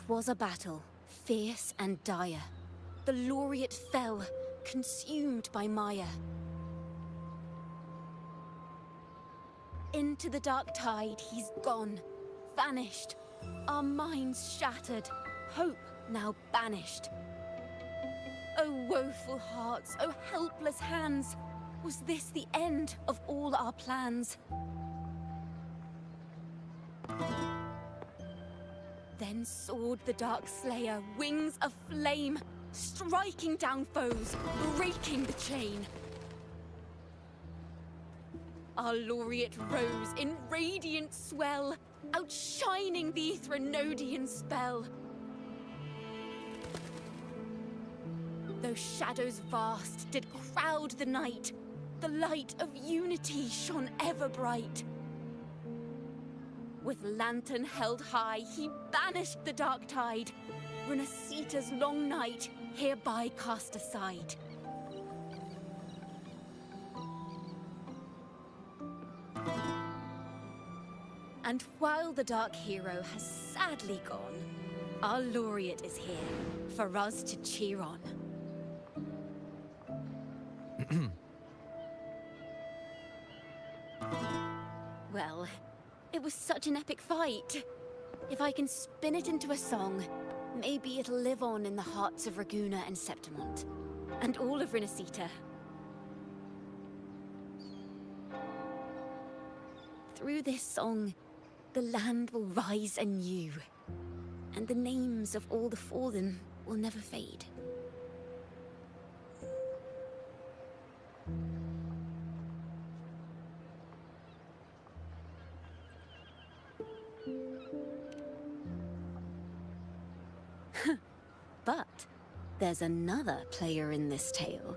'Twas a battle, fierce and dire. The laureate fell, consumed by mire. Into the dark tide he's gone, vanished. Our minds shattered, hope now banished. O woeful hearts, O helpless hands, was this the end of all our plans? Then soared the dark slayer, wings aflame, striking down foes, breaking the chain. Our laureate rose in radiant swell, outshining the Threnodian spell. Though shadows vast did crowd the night, the light of unity shone ever bright. With lantern held high, he banished the dark tide, Renacita's long night hereby cast aside. And while the dark hero has sadly gone, our laureate is here for us to cheer on. Well, it was such an epic fight. If I can spin it into a song, maybe it'll live on in the hearts of Raguna and Septimont, and all of Renacita. Through this song, the land will rise anew, and the names of all the fallen will never fade. But there's another player in this tale.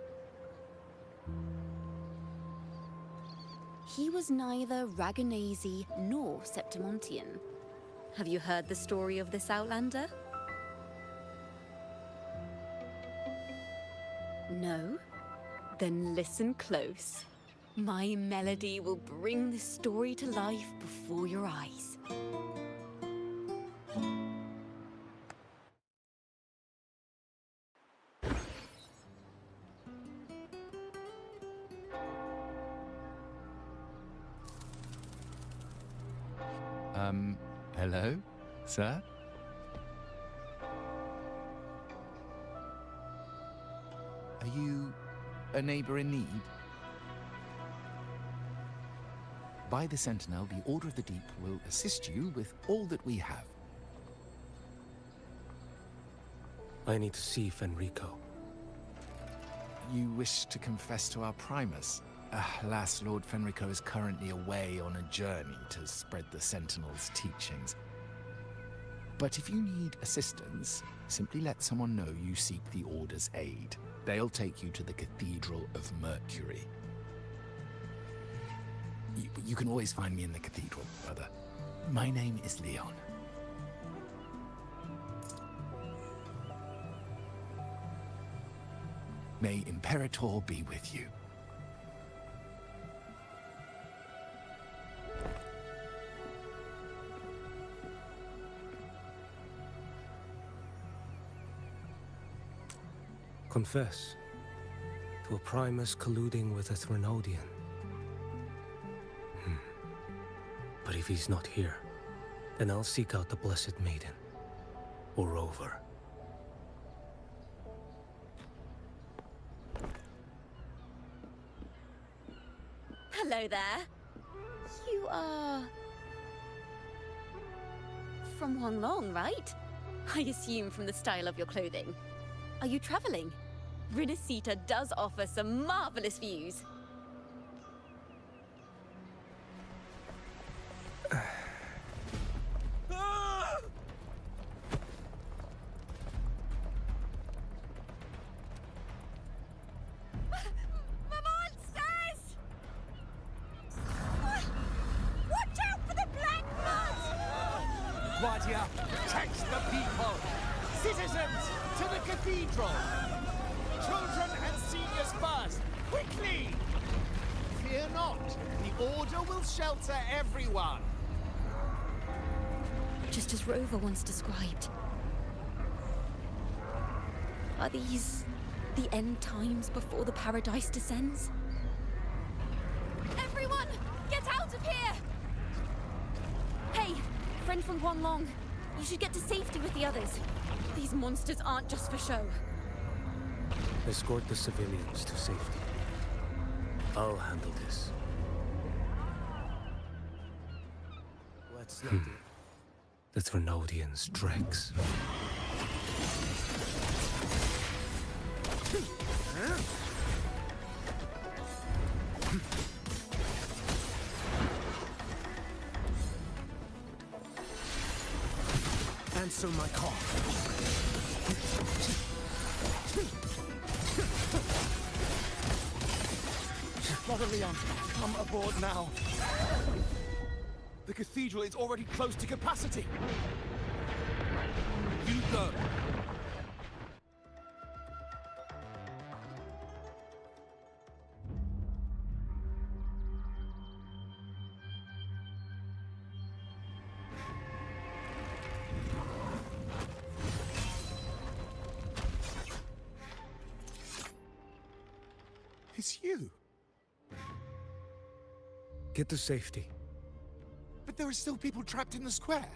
He was neither Raganese nor Septimontian. Have you heard the story of this outlander? No? Then listen close. My melody will bring the story to life before your eyes. Hello, sir? Are you a neighbor in need? By the Sentinel, the Order of the Deep will assist you with all that we have. I need to see Fenrico. You wish to confess to our Primus? Alas, Lord Fenrico is currently away on a journey to spread the Sentinel's teachings. But if you need assistance, simply let someone know you seek the Order's aid. They'll take you to the Cathedral of Mercury. You can always find me in the Cathedral, brother. My name is Leon. May Imperator be with you. Confess to a Primus colluding with a Threnodian. But if he's not here, then I'll seek out the Blessed Maiden, or Rover. Hello there. You are... from Huanglong, right? I assume from the style of your clothing. Are you traveling? Renacita does offer some marvelous views. Guardia, protect the people! Citizens, to the cathedral! Children and seniors first! Quickly! Fear not, the Order will shelter everyone! Just as Rover once described. Are these the end times before the paradise descends? Everyone, get out of here! Hey, friend from Huanglong. You should get to safety with the others. These monsters aren't just for show. Escort the civilians to safety. I'll handle this. Let's not do The Thrunodians' dregs. Answer my call. Brother Leon, come aboard now. The cathedral is already close to capacity. You go. It's you. Get to safety. But there are still people trapped in the square.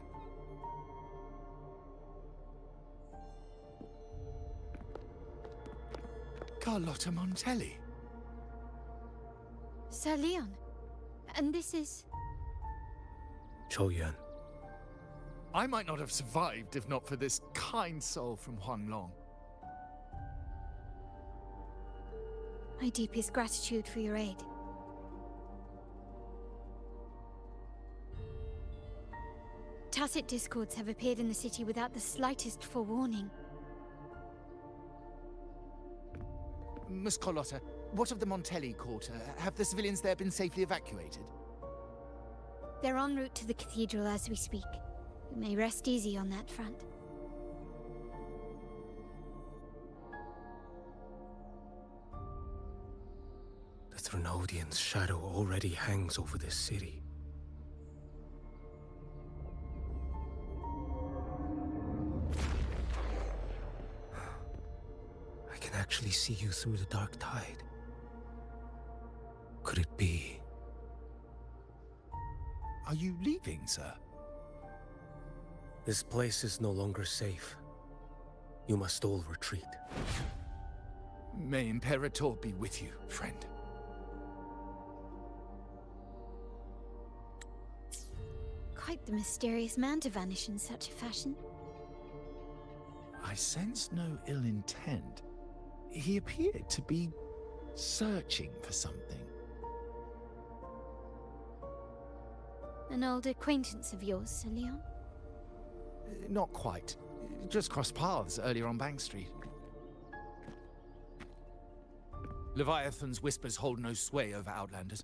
Carlotta Montelli. Sir Leon. And this is... Choyan. I might not have survived if not for this kind soul from Huanglong. My deepest gratitude for your aid. Tacit discords have appeared in the city without the slightest forewarning. Miss Carlotta, what of the Montelli quarter? Have the civilians there been safely evacuated? They're en route to the cathedral as we speak. You may rest easy on that front. The Thrunodians' shadow already hangs over this city. I can actually see you through the dark tide. Could it be? Are you leaving, sir? This place is no longer safe. You must all retreat. May Imperator be with you, friend. Quite the mysterious man to vanish in such a fashion. I sense no ill intent. He appeared to be searching for something. An old acquaintance of yours, Sir Leon? Not quite. Just crossed paths earlier on Bank Street. Leviathan's whispers hold no sway over Outlanders.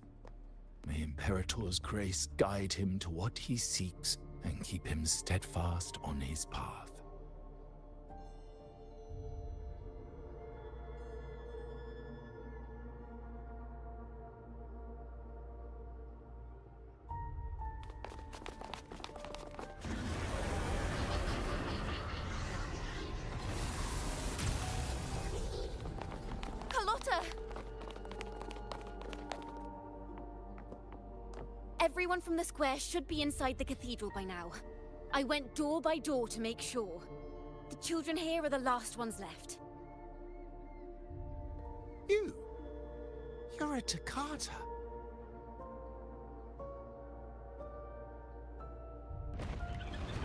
May Imperator's grace guide him to what he seeks and keep him steadfast on his path. Carlotta! Everyone from the square should be inside the cathedral by now. I went door by door to make sure. The children here are the last ones left. You're a Toccata.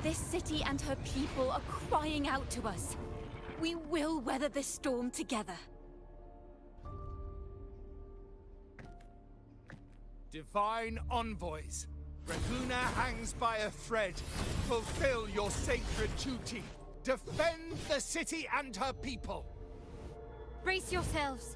This city and her people are crying out to us. We will weather this storm together. Divine envoys, Raguna hangs by a thread. Fulfill your sacred duty. Defend the city and her people. Brace yourselves.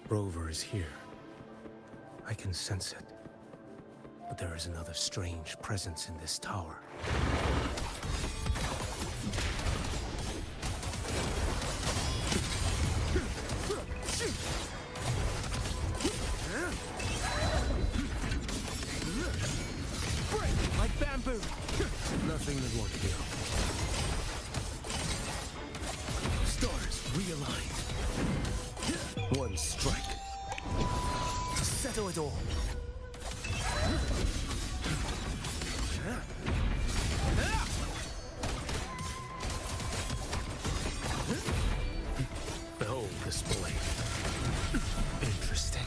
Rover is here. I can sense it. But there is another strange presence in this tower. Break like bamboo! Nothing that won't heal. Stars realign. One strike. To settle it all. Behold this blade. Interesting.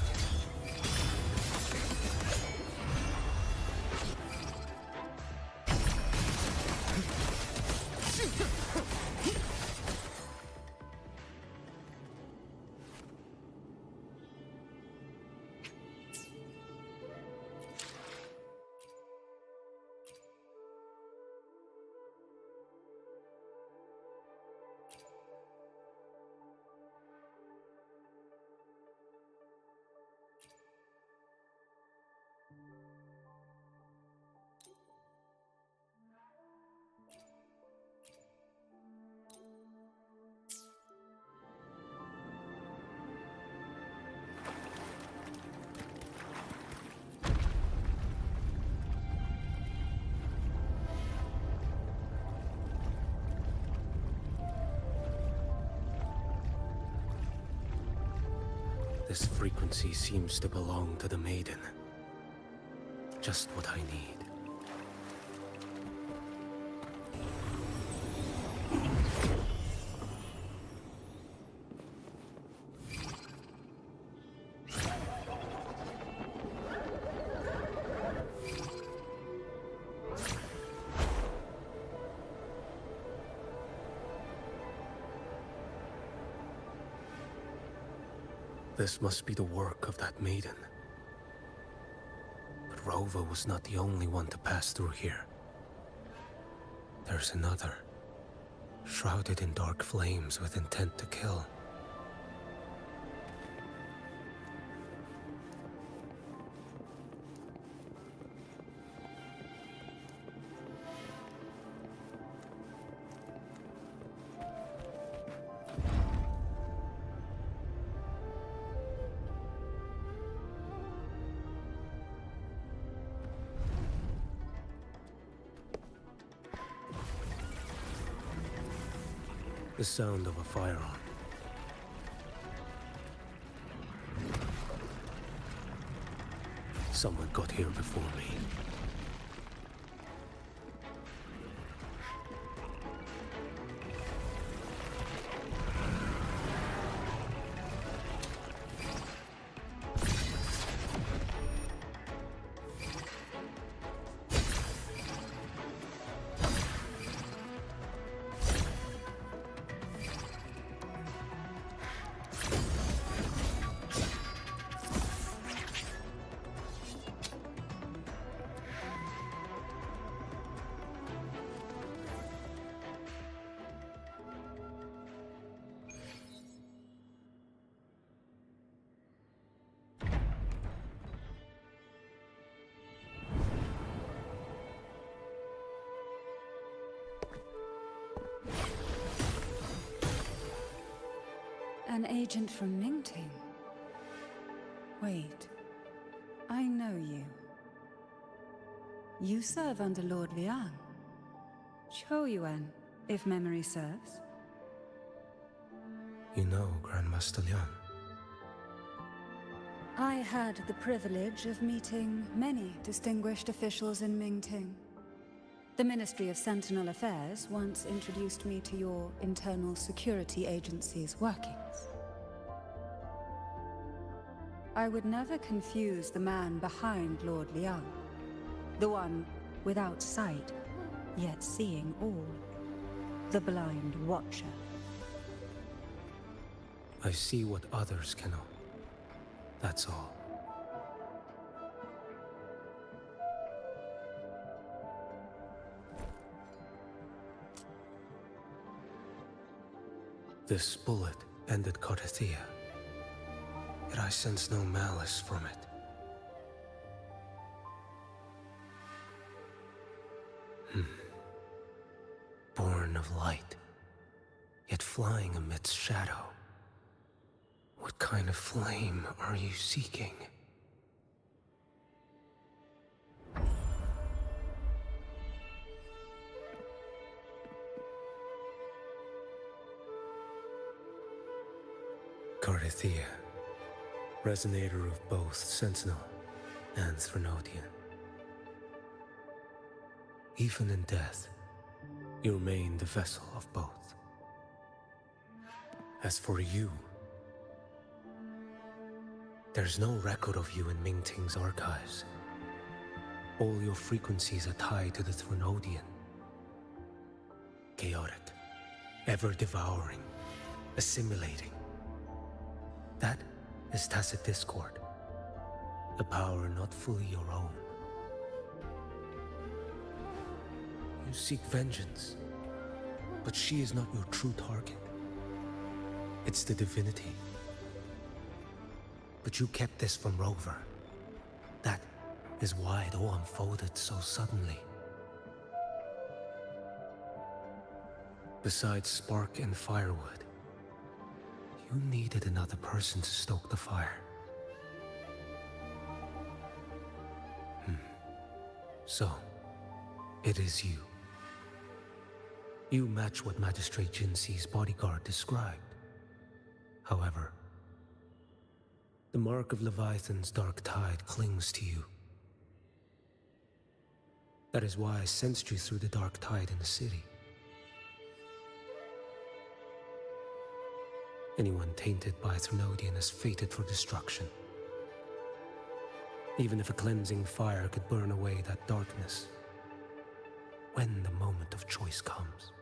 This frequency seems to belong to the maiden. Just what I need. This must be the work of that maiden. But Rova was not the only one to pass through here. There's another, shrouded in dark flames with intent to kill. The sound of a firearm. Someone got here before me. An agent from Mingting? Wait, I know you. You serve under Lord Liang. Choyuan, if memory serves. You know Grandmaster Liang. I had the privilege of meeting many distinguished officials in Mingting. The Ministry of Sentinel Affairs once introduced me to your internal security agency's workings. I would never confuse the man behind Lord Liang, the one without sight, yet seeing all, the Blind Watcher. I see what others cannot. That's all. This bullet ended Carthia. yet I sense no malice from it. Born of light, yet flying amidst shadow. What kind of flame are you seeking? Cardathia, resonator of both Sentinel and Threnodian. Even in death, you remain the vessel of both. As for you, there's no record of you in Mingting's archives. All your frequencies are tied to the Threnodian. Chaotic, ever-devouring, assimilating. That is tacit discord, a power not fully your own. You seek vengeance, but she is not your true target. It's the divinity. But you kept this from Rover. That is why it all unfolded so suddenly. Besides spark and firewood, you needed another person to stoke the fire. So, it is you. You match what Magistrate Jinxi's bodyguard described. However, the mark of Leviathan's dark tide clings to you. That is why I sensed you through the dark tide in the city. Anyone tainted by Threnodian is fated for destruction. Even if a cleansing fire could burn away that darkness, when the moment of choice comes,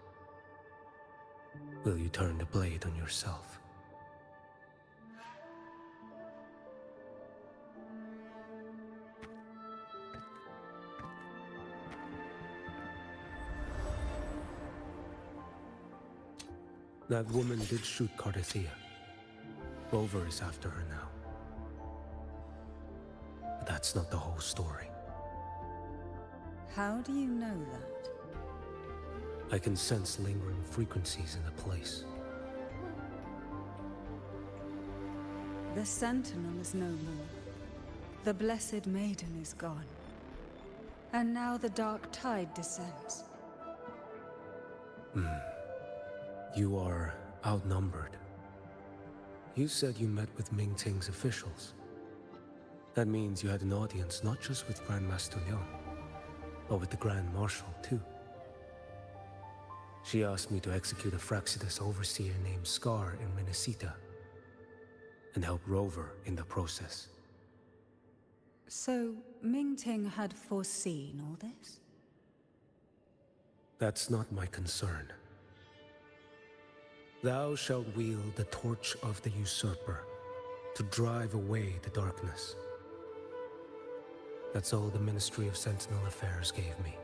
will you turn the blade on yourself? That woman did shoot Cardathia. Rover is after her now. But that's not the whole story. How do you know that? I can sense lingering frequencies in the place. The Sentinel is no more. The Blessed Maiden is gone. And now the dark tide descends. You are outnumbered. You said you met with Mingting's officials. That means you had an audience not just with Grandmaster Leon, but with the Grand Marshal too. She asked me to execute a Fraxidus overseer named Scar in Minnesota, and help Rover in the process. So, Mingting had foreseen all this? That's not my concern. Thou shalt wield the torch of the usurper to drive away the darkness. That's all the Ministry of Sentinel Affairs gave me.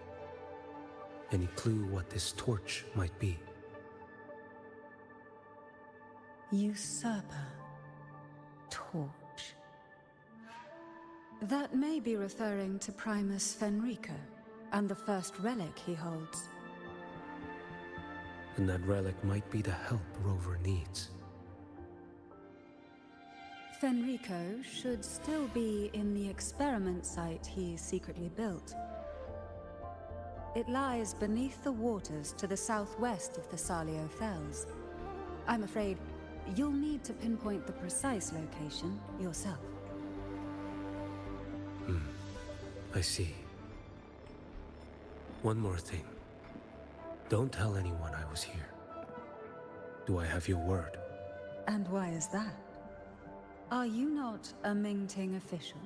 Any clue what this torch might be? Usurper. Torch. That may be referring to Primus Fenrico, and the first relic he holds. And that relic might be the help Rover needs. Fenrico should still be in the experiment site he secretly built. It lies beneath the waters to the southwest of the Salio Fells. I'm afraid you'll need to pinpoint the precise location yourself. I see. One more thing. Don't tell anyone I was here. Do I have your word? And why is that? Are you not a Mingting official?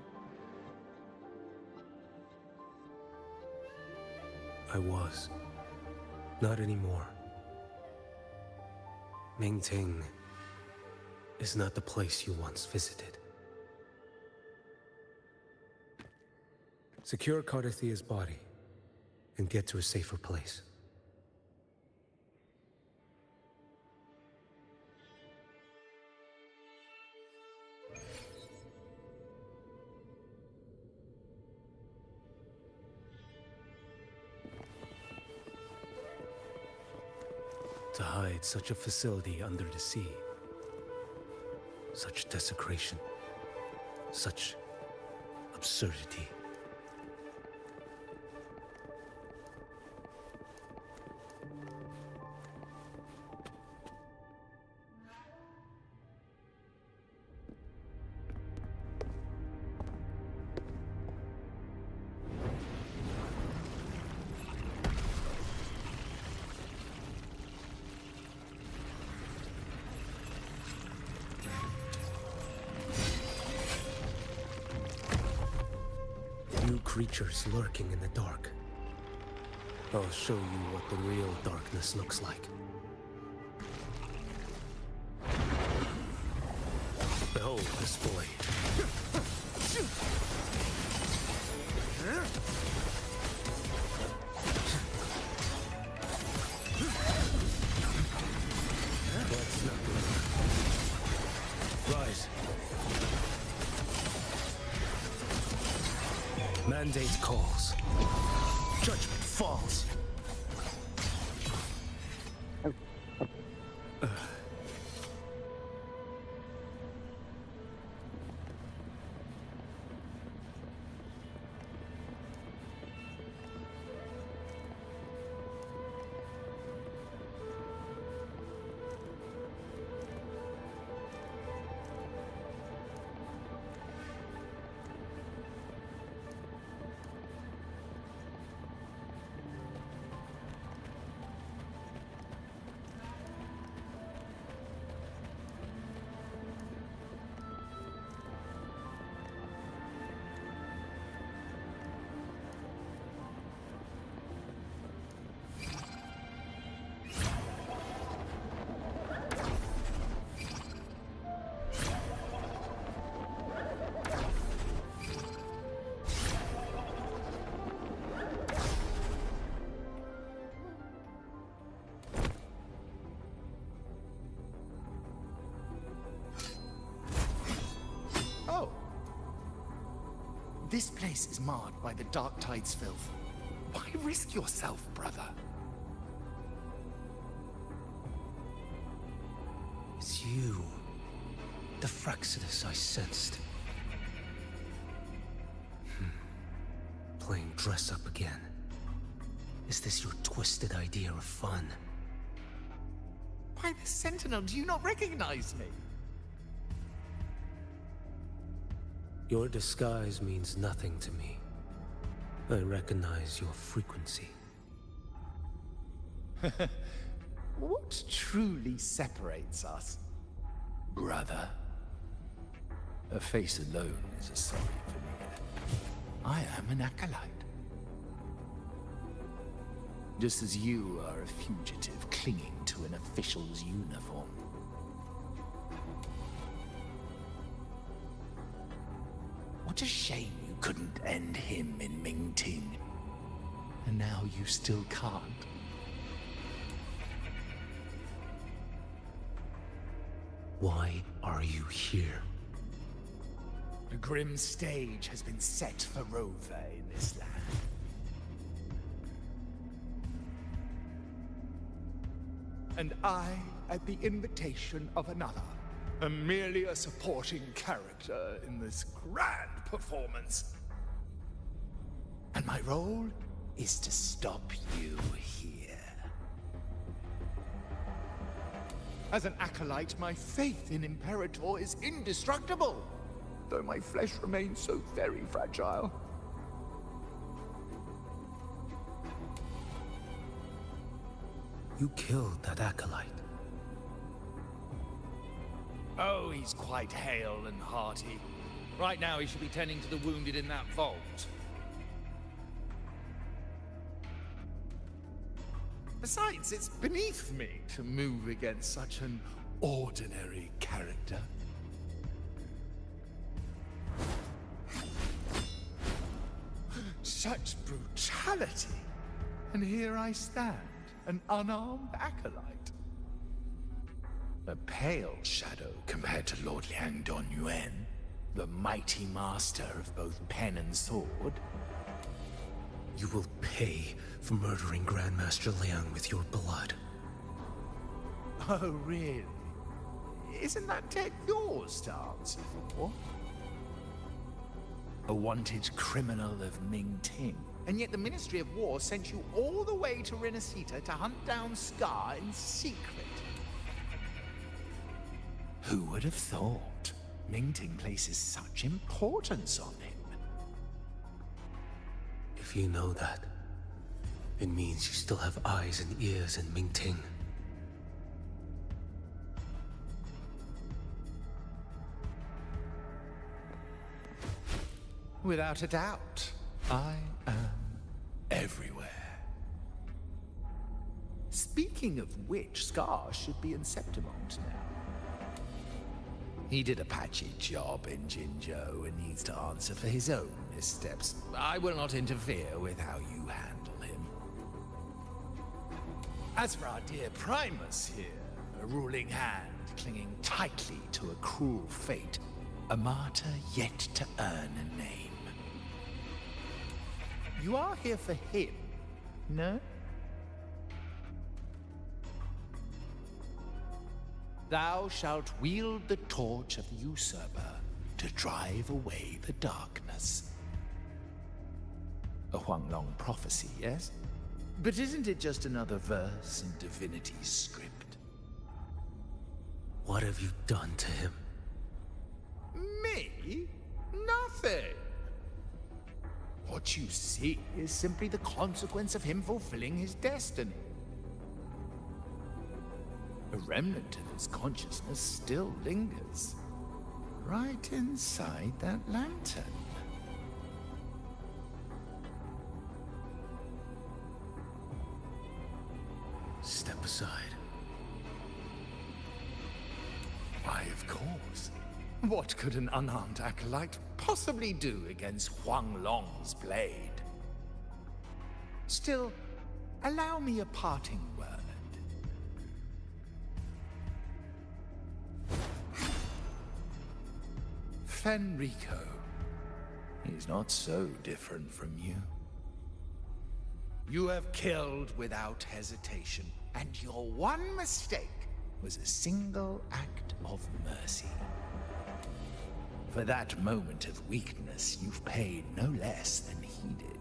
I was. Not anymore. Mingting is not the place you once visited. Secure Cardathia's body and get to a safer place. To hide such a facility under the sea. Such desecration. Such absurdity. New creatures lurking in the dark. I'll show you what the real darkness looks like. Behold this boy. Let's not rise. Mandate calls. Judgment falls. Oh! This place is marred by the Dark Tide's filth. Why risk yourself, brother? It's you. The Fraxidus I sensed. Playing dress up again. Is this your twisted idea of fun? Why, the Sentinel, do you not recognize me? Your disguise means nothing to me. I recognize your frequency. What truly separates us, brother? A face alone is a sorry veneer. I am an acolyte. Just as you are a fugitive clinging to an official's uniform. What a shame you couldn't end him in Ming-Ting. And now you still can't. Why are you here? A grim stage has been set for Rover in this land. And I, at the invitation of another, am merely a supporting character in this grand performance. And my role is to stop you here. As an acolyte, my faith in Imperator is indestructible, though my flesh remains so very fragile. You killed that acolyte. Oh, he's quite hale and hearty. Right now, he should be tending to the wounded in that vault. Besides, it's beneath me to move against such an ordinary character. Such brutality! And here I stand, an unarmed acolyte. A pale shadow compared to Lord Liang Don Yuan, the mighty master of both pen and sword. You will pay for murdering Grandmaster Liang with your blood. Oh, really? Isn't that tech yours to answer for? A wanted criminal of Ming-Ting. And yet the Ministry of War sent you all the way to Renacita to hunt down Scar in secret. Who would have thought? Ming-Ting places such importance on him. If you know that, it means you still have eyes and ears in Ming-Ting. Without a doubt, I am everywhere. Speaking of which, Scar should be in Septimont now. He did a patchy job in Jinzhou and needs to answer for his own missteps. I will not interfere with how you handle him. As for our dear Primus here, a ruling hand clinging tightly to a cruel fate, a martyr yet to earn a name. You are here for him, no? Thou shalt wield the torch of the usurper to drive away the darkness. A Huanglong prophecy, yes? But isn't it just another verse in Divinity's script? What have you done to him? Me? Nothing! What you see is simply the consequence of him fulfilling his destiny. A remnant of his consciousness still lingers, right inside that lantern. Step aside. Why, of course. What could an unarmed acolyte possibly do against Huanglong's blade? Still, allow me a parting word. Fenrico is not so different from you. You have killed without hesitation, and your one mistake was a single act of mercy. For that moment of weakness, you've paid no less than he did.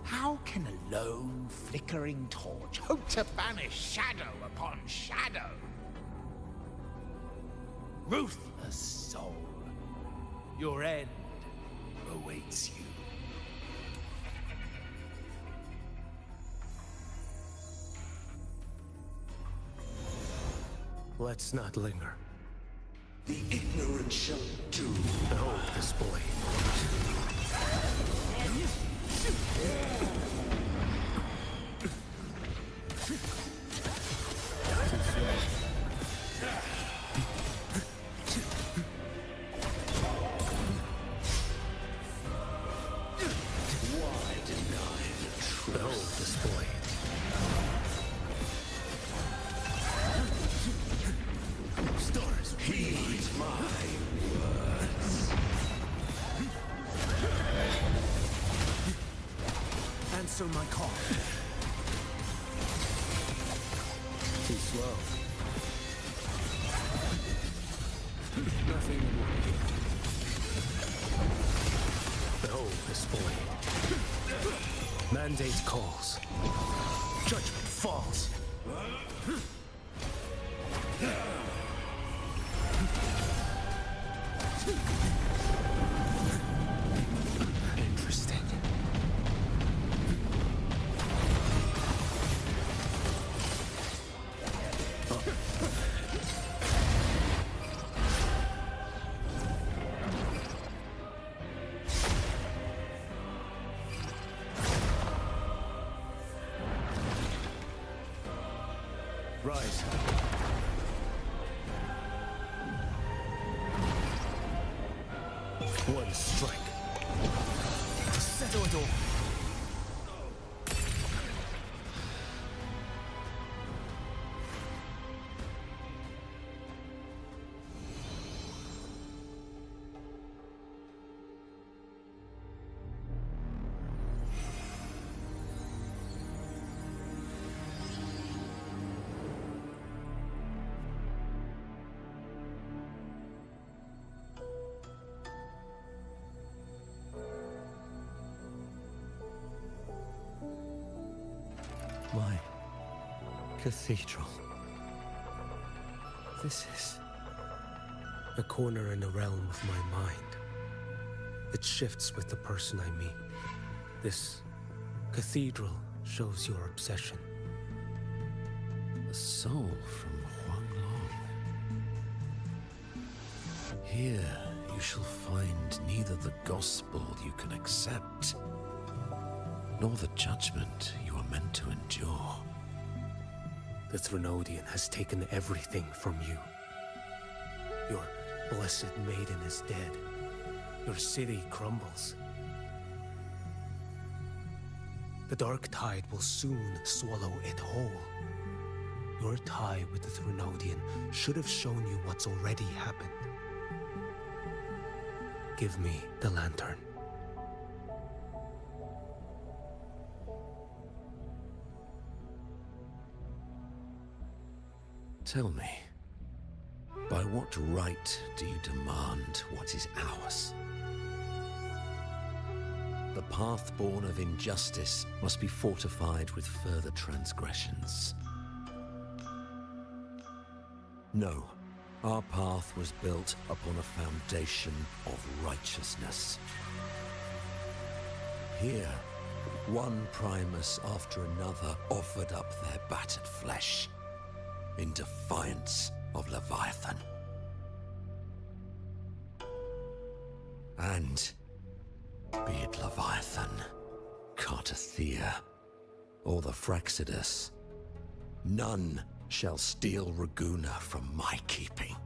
How can a lone, flickering torch hope to banish shadow upon shadow? Ruthless soul, your end awaits you. Let's not linger. The ignorant shall do. Behold this boy. Why deny the truth? Behold this boy. Stars, Heed my words. answer my call. Too slow. Nothing more here. Behold this boy. Mandate calls. Judgment falls. Interesting. Rise. One strike. To settle it all. My cathedral. This is... A corner in the realm of my mind. It shifts with the person I meet. This cathedral shows your obsession. a soul from Huanglong. Here you shall find neither the gospel you can accept, nor the judgment you are meant to endure. The Threnodian has taken everything from you. Your blessed maiden is dead. Your city crumbles. The dark tide will soon swallow it whole. Your tie with the Threnodian should have shown you what's already happened. Give me the lantern. Tell me, by what right do you demand what is ours? The path born of injustice must be fortified with further transgressions. No, our path was built upon a foundation of righteousness. Here, one Primus after another offered up their battered flesh in defiance of Leviathan. And be it Leviathan, Cartathea, or the Fraxidus, none shall steal Raguna from my keeping.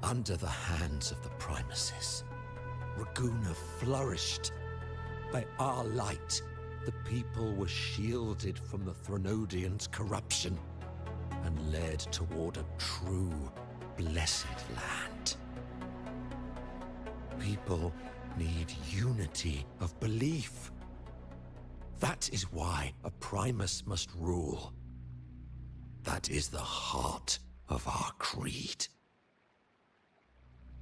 Under the hands of the Primuses, Raguna flourished. By our light, the people were shielded from the Threnodians' corruption and led toward a true, blessed land. People need unity of belief. That is why a Primus must rule. That is the heart of our creed.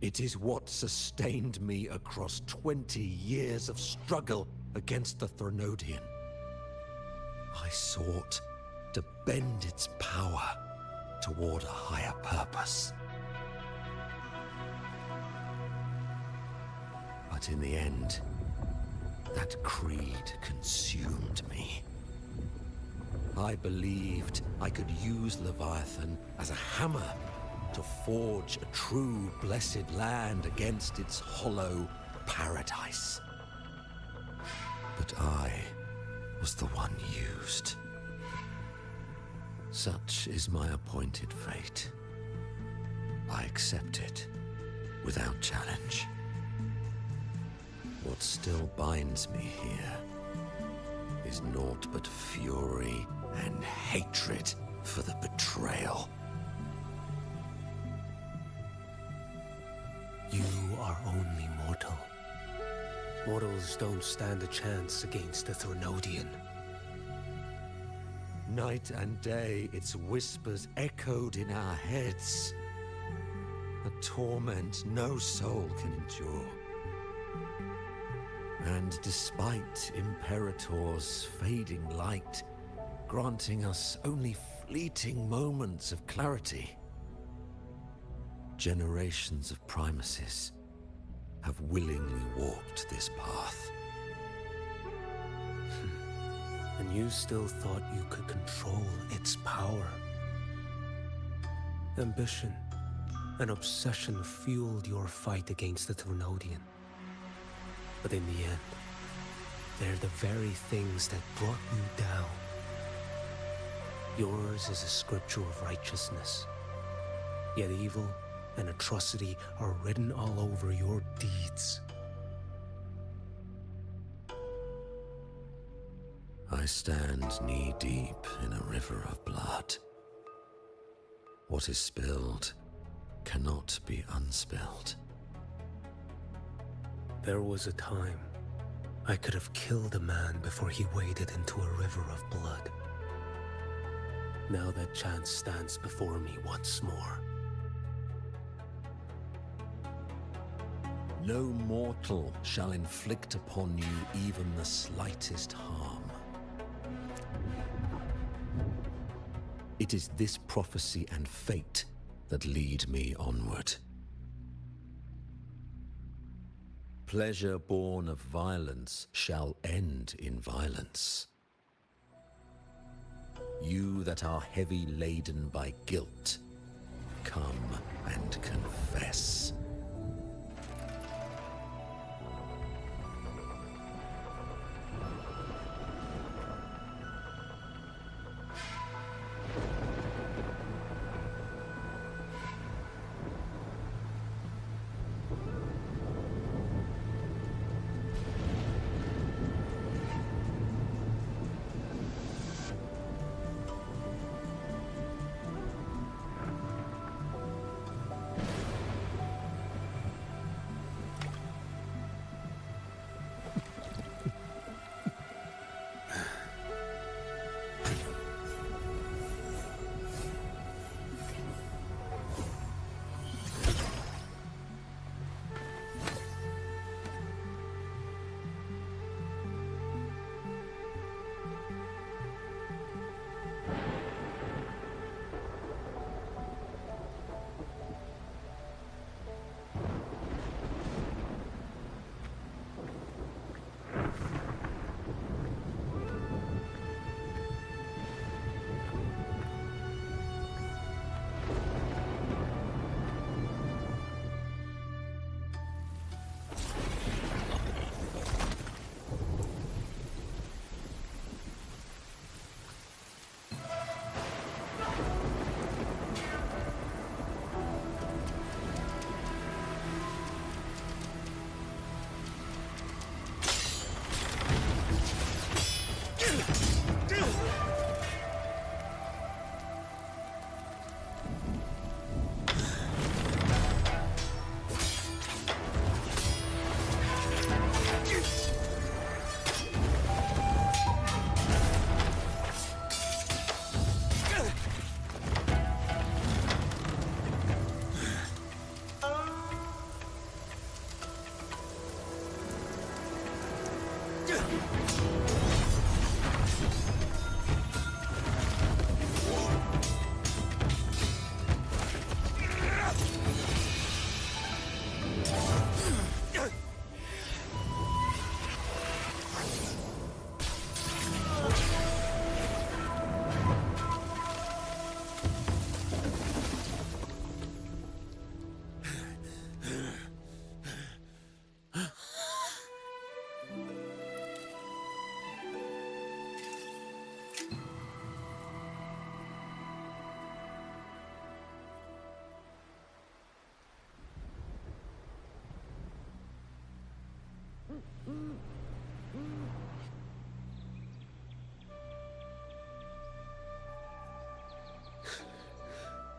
It is what sustained me across 20 years of struggle against the Threnodian. I sought to bend its power toward a higher purpose. But in the end, that creed consumed me. I believed I could use Leviathan as a hammer to forge a true blessed land against its hollow paradise. But I was the one used. Such is my appointed fate. I accept it without challenge. What still binds me here is naught but fury and hatred for the betrayal. You are only mortal. Mortals don't stand a chance against the Threnodian. Night and day, its whispers echoed in our heads. A torment no soul can endure. And despite Imperator's fading light, granting us only fleeting moments of clarity, generations of Primuses have willingly walked this path. And you still thought you could control its power. Ambition and obsession fueled your fight against the Threnodian. But in the end, they're the very things that brought you down. Yours is a scripture of righteousness, yet evil and atrocity are written all over your deeds. I stand knee-deep in a river of blood. What is spilled cannot be unspilled. There was a time I could have killed a man before he waded into a river of blood. Now that chance stands before me once more. No mortal shall inflict upon you even the slightest harm. It is this prophecy and fate that lead me onward. Pleasure born of violence shall end in violence. You that are heavy laden by guilt, come and confess.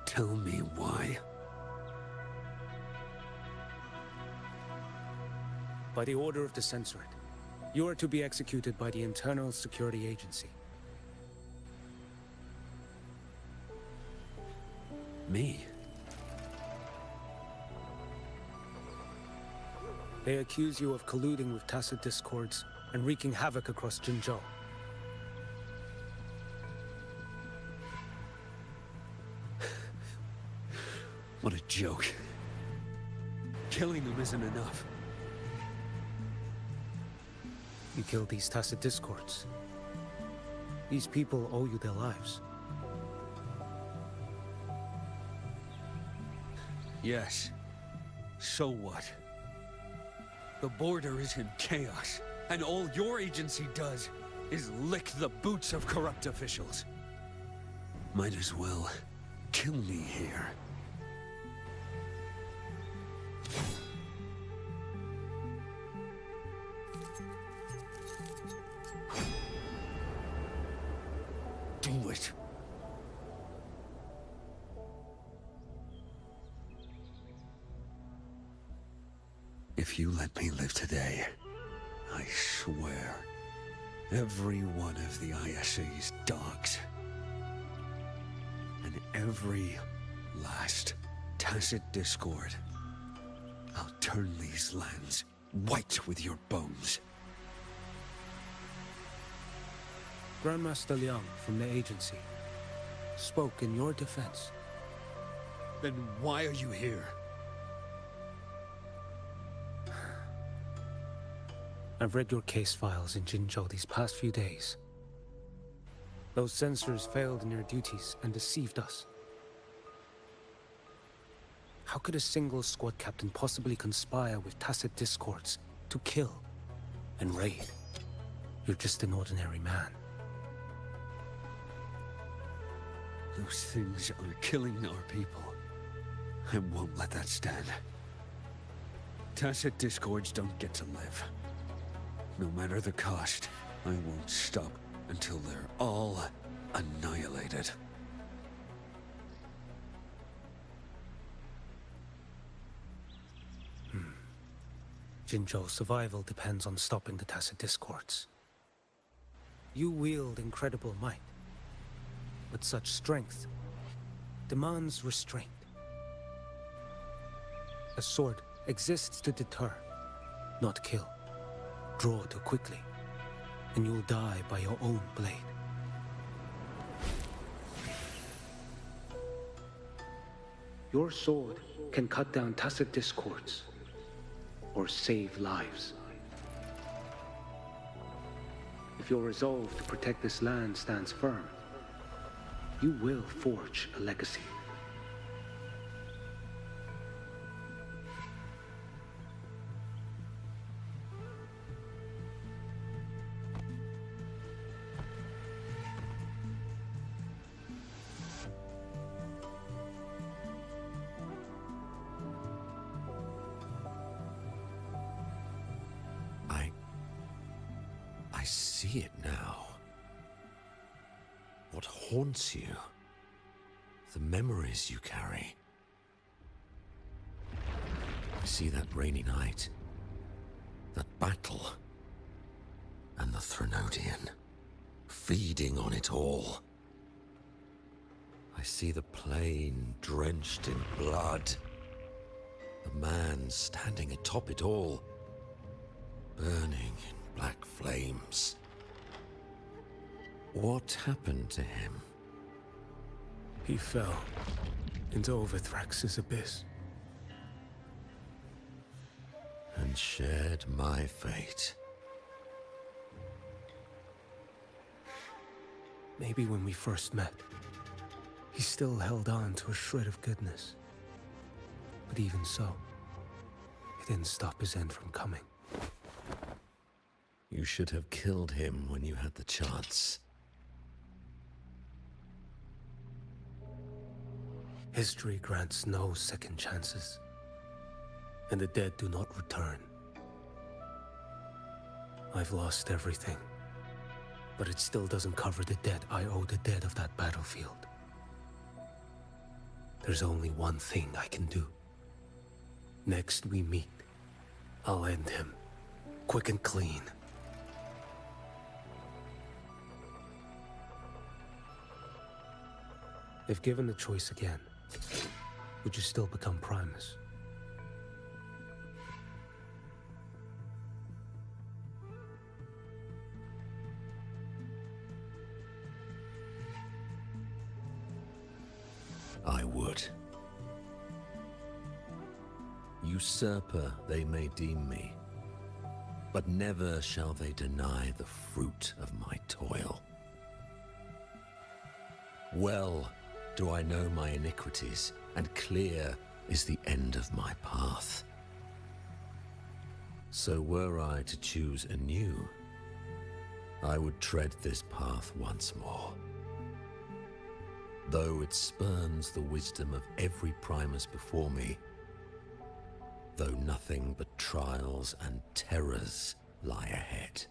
Tell me why. By the order of the Censorate, you are to be executed by the Internal Security Agency. Me? They accuse you of colluding with tacit discords and wreaking havoc across Jinzhou. What a joke. Killing them isn't enough. You killed these tacit discords. These people owe you their lives. Yes. So what? The border is in chaos, and all your agency does is lick the boots of corrupt officials. Might as well kill me here. Do it. If you let me live today, I swear, every one of the ISA's dogs, and every last tacit discord, I'll turn these lands white with your bones. Grandmaster Liang from the agency. spoke in your defense. Then why are you here? I've read your case files in Jinzhou these past few days. Those censors failed in their duties and deceived us. How could a single squad captain possibly conspire with tacit discords to kill and raid? You're just an ordinary man. Those things are killing our people. I won't let that stand. Tacit discords don't get to live. No matter the cost, I won't stop until they're all annihilated. Jinzhou's survival depends on stopping the tacit discords. You wield incredible might, but such strength demands restraint. A sword exists to deter, not kill. Draw too quickly, and you'll die by your own blade. Your sword can cut down tacit discords, or save lives. If your resolve to protect this land stands firm, you will forge a legacy. I see it now. What haunts you? The memories you carry. I see that rainy night, that battle, and the Threnodian, feeding on it all. I see the plain drenched in blood, the man standing atop it all, burning in black flames. What happened to him? He fell into Overthrax's abyss. And shared my fate. Maybe when we first met, he still held on to a shred of goodness. But even so, it didn't stop his end from coming. You should have killed him when you had the chance. History grants no second chances, and the dead do not return. I've lost everything, but it still doesn't cover the debt I owe the dead of that battlefield. There's only one thing I can do. Next we meet, I'll end him, quick and clean. If given the choice again, would you still become Primus? I would. Usurper they may deem me, but never shall they deny the fruit of my toil. Well do I know my iniquities, and clear is the end of my path. So were I to choose anew, I would tread this path once more. Though it spurns the wisdom of every Primus before me, though nothing but trials and terrors lie ahead.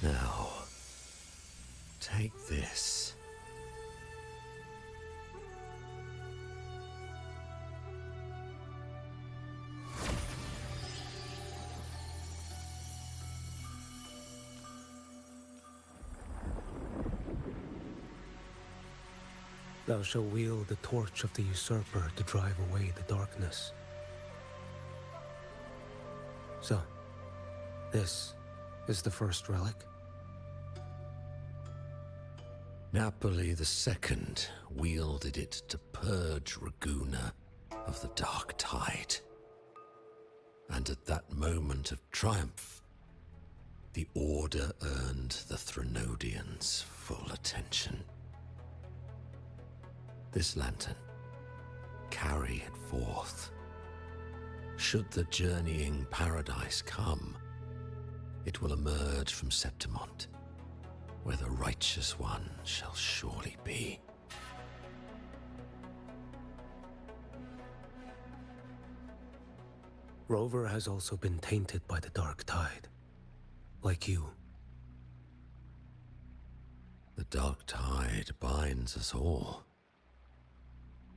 Now, take this. Thou shalt wield the torch of the usurper to drive away the darkness. So, this is the first relic? Napoli II wielded it to purge Raguna of the Dark Tide. And at that moment of triumph, the Order earned the Threnodians full attention. This lantern, carry it forth. Should the journeying paradise come, it will emerge from Septimont, where the Righteous One shall surely be. Rover has also been tainted by the Dark Tide, like you. The Dark Tide binds us all.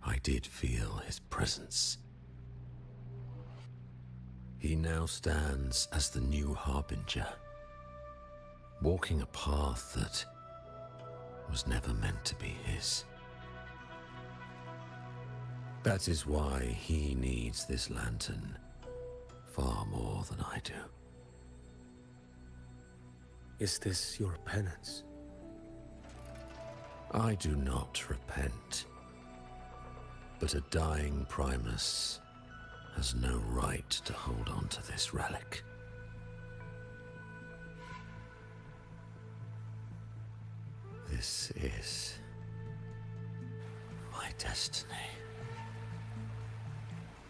I did feel his presence. He now stands as the new Harbinger, walking a path that was never meant to be his. That is why he needs this lantern far more than I do. Is this your penance? I do not repent, but a dying Primus has no right to hold on to this relic. This is my destiny.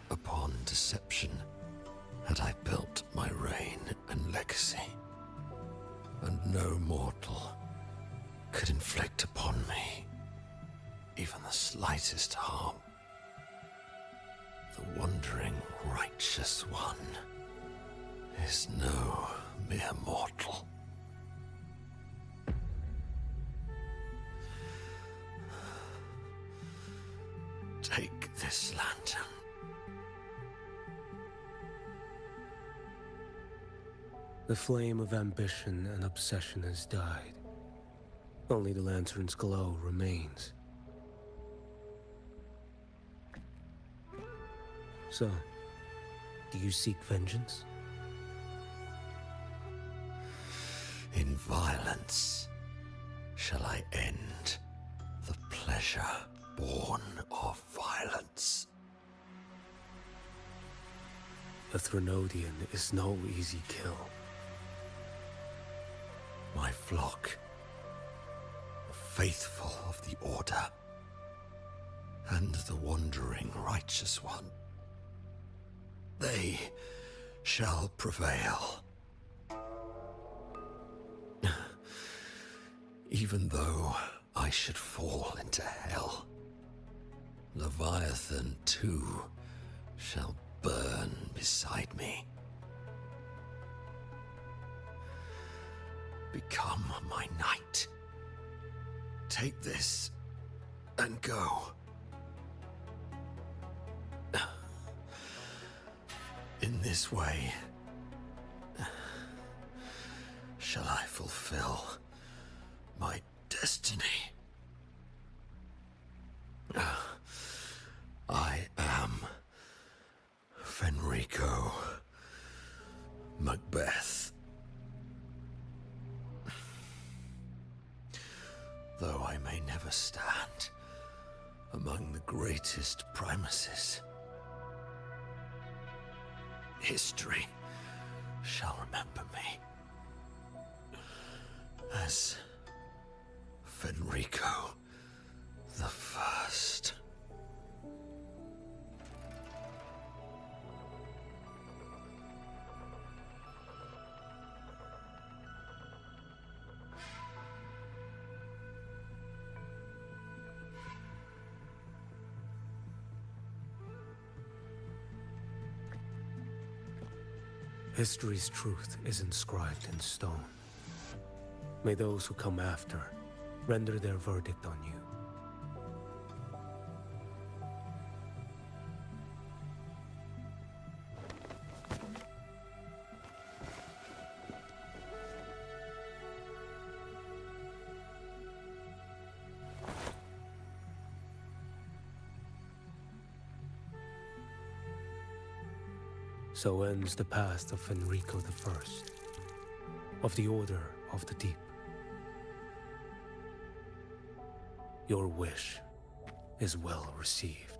Upon deception had I built my reign and legacy, and no mortal could inflict upon me even the slightest harm. The wandering Righteous One is no mere mortal. Take this lantern. The flame of ambition and obsession has died. Only the lantern's glow remains. So, do you seek vengeance? In violence shall I end the pleasure born of violence. A Threnodian is no easy kill. My flock, the faithful of the Order, and the wandering Righteous One, they shall prevail. Even though I should fall into hell, Leviathan too shall burn beside me. Become my knight. Take this and go. In this way, shall I fulfill my destiny. I am Fenrico Macbeth. Though I may never stand among the greatest Primuses, history shall remember me as Fenrico the First. History's truth is inscribed in stone. May those who come after render their verdict on you. So ends the past of Fenrico I, of the Order of the Deep. Your wish is well received.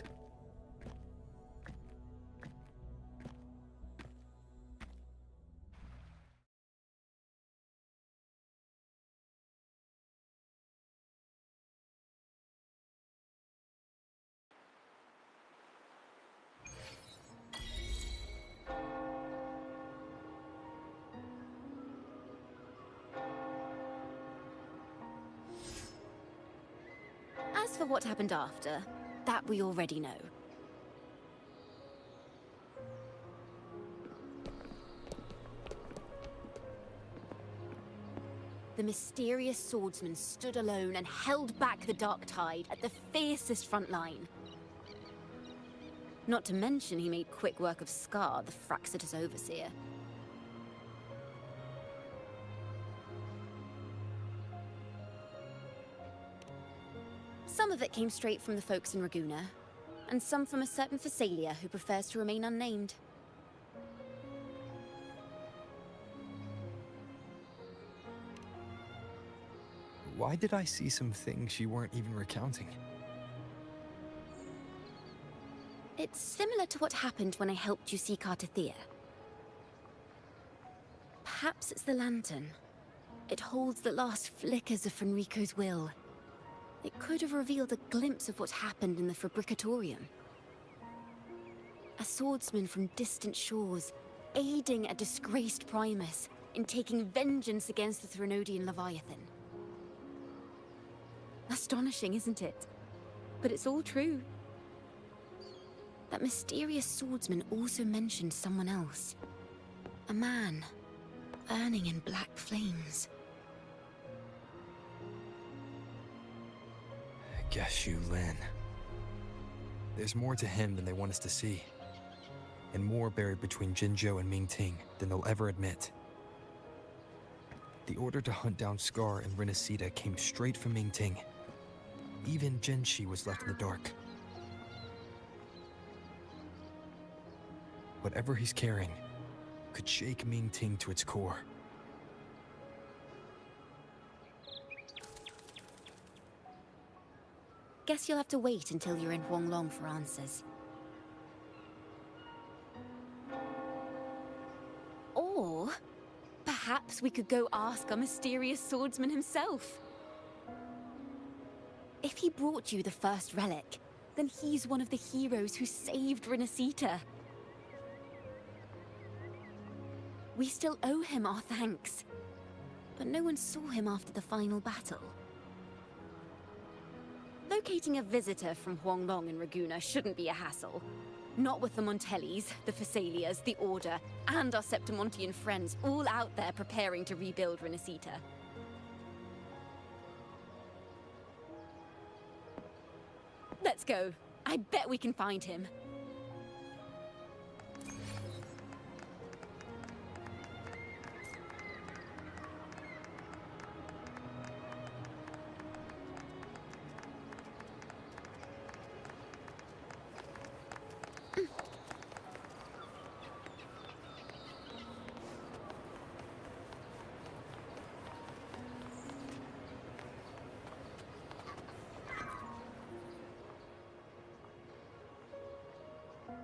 As for what happened after, that we already know. The mysterious swordsman stood alone and held back the dark tide at the fiercest front line. Not to mention he made quick work of Scar, the Fraxitous overseer. Some of it came straight from the folks in Raguna, and some from a certain Phasalia who prefers to remain unnamed. Why did I see some things you weren't even recounting? It's similar to what happened when I helped you seek Artathea. Perhaps it's the lantern. It holds the last flickers of Fenrico's will. It could have revealed a glimpse of what happened in the Fabricatorium. A swordsman from distant shores, aiding a disgraced Primus in taking vengeance against the Threnodian Leviathan. Astonishing, isn't it? But it's all true. That mysterious swordsman also mentioned someone else. A man, burning in black flames. Guess you, Lin. There's more to him than they want us to see. And more buried between Jinzhou and Mingting than they'll ever admit. The order to hunt down Scar and Renacita came straight from Mingting. Even Jinshi was left in the dark. Whatever he's carrying could shake Mingting to its core. Guess you'll have to wait until you're in Huanglong for answers. Or perhaps we could go ask our mysterious swordsman himself. If he brought you the first relic, then he's one of the heroes who saved Renacita. We still owe him our thanks, but no one saw him after the final battle. Locating a visitor from Huanglong and Raguna shouldn't be a hassle. Not with the Montellis, the Phasalias, the Order, and our Septimontian friends all out there preparing to rebuild Renacita. Let's go. I bet we can find him.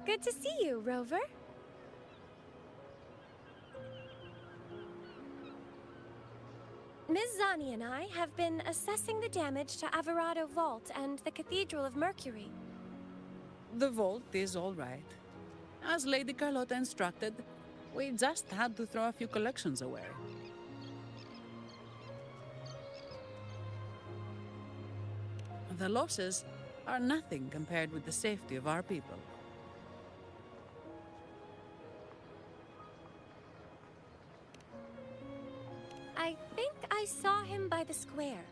Good to see you, Rover. Ms. Zani and I have been assessing the damage to Averado Vault and the Cathedral of Mercury. The vault is all right. As Lady Carlotta instructed, we just had to throw a few collections away. The losses are nothing compared with the safety of our people. I think I saw him by the square.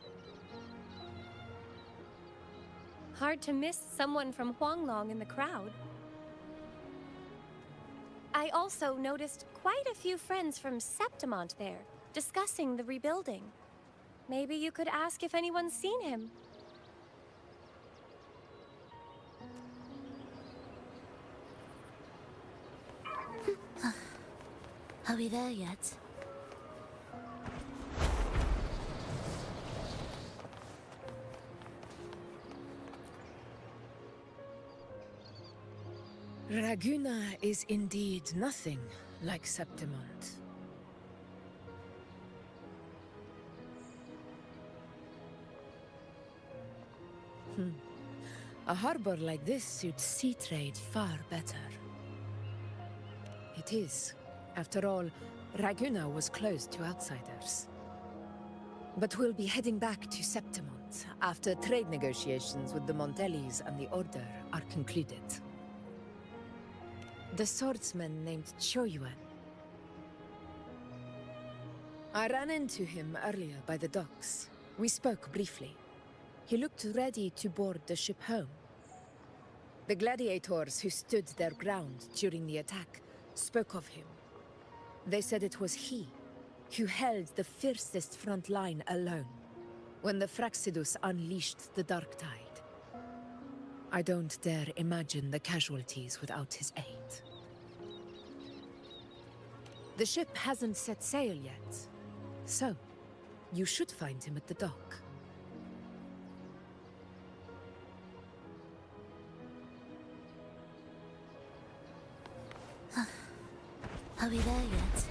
Hard to miss someone from Huanglong in the crowd. I also noticed quite a few friends from Septimont there, discussing the rebuilding. Maybe you could ask if anyone's seen him. Are we there yet? Raguna is indeed nothing like Septimont. A harbor like this suits sea trade far better. It is. After all, Raguna was closed to outsiders. But we'll be heading back to Septimont after trade negotiations with the Montellis and the Order are concluded. The swordsman named Choyuan. I ran into him earlier by the docks. We spoke briefly. He looked ready to board the ship home. The gladiators who stood their ground during the attack spoke of him. They said it was he who held the fiercest front line alone when the Fraxidus unleashed the Dark Tide. I don't dare imagine the casualties without his aid. The ship hasn't set sail yet, so you should find him at the dock. Are we there yet?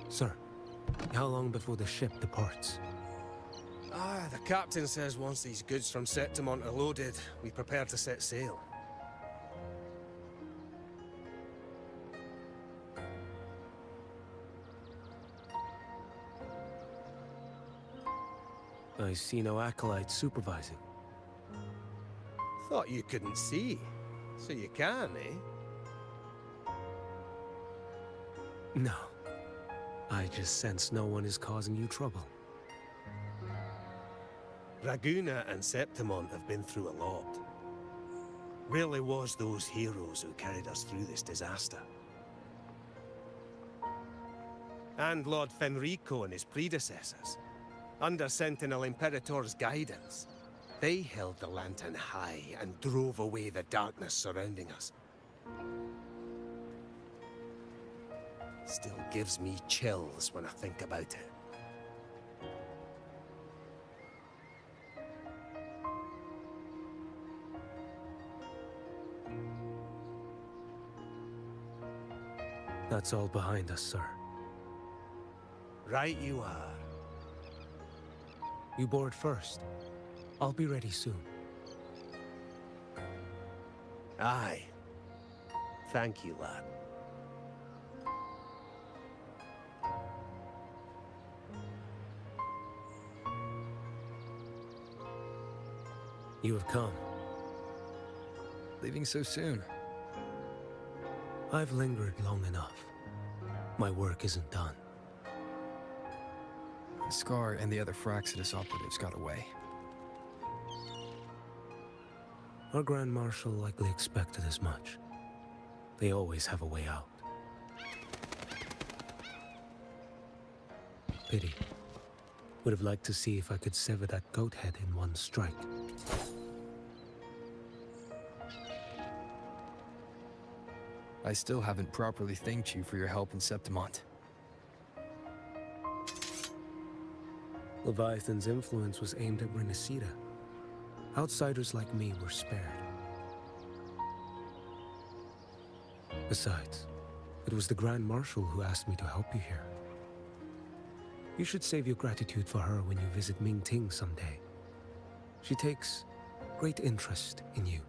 Sir, how long before the ship departs? The captain says once these goods from Septimont are loaded, we prepare to set sail. I see no acolytes supervising. Thought you couldn't see. So you can, eh? No. I just sense no one is causing you trouble. Raguna and Septimont have been through a lot. Rarely was those heroes who carried us through this disaster. And Lord Fenrico and his predecessors. Under Sentinel Imperator's guidance, they held the lantern high and drove away the darkness surrounding us. Still gives me chills when I think about it. That's all behind us, sir. Right you are. You board first. I'll be ready soon. Aye. Thank you, lad. You have come. Leaving so soon. I've lingered long enough. My work isn't done. Scar and the other Fraxidus operatives got away. Our Grand Marshal likely expected as much. They always have a way out. Pity. Would have liked to see if I could sever that goat head in one strike. I still haven't properly thanked you for your help in Septimont. Leviathan's influence was aimed at Renacida. Outsiders like me were spared. Besides, it was the Grand Marshal who asked me to help you here. You should save your gratitude for her when you visit Mingting someday. She takes great interest in you.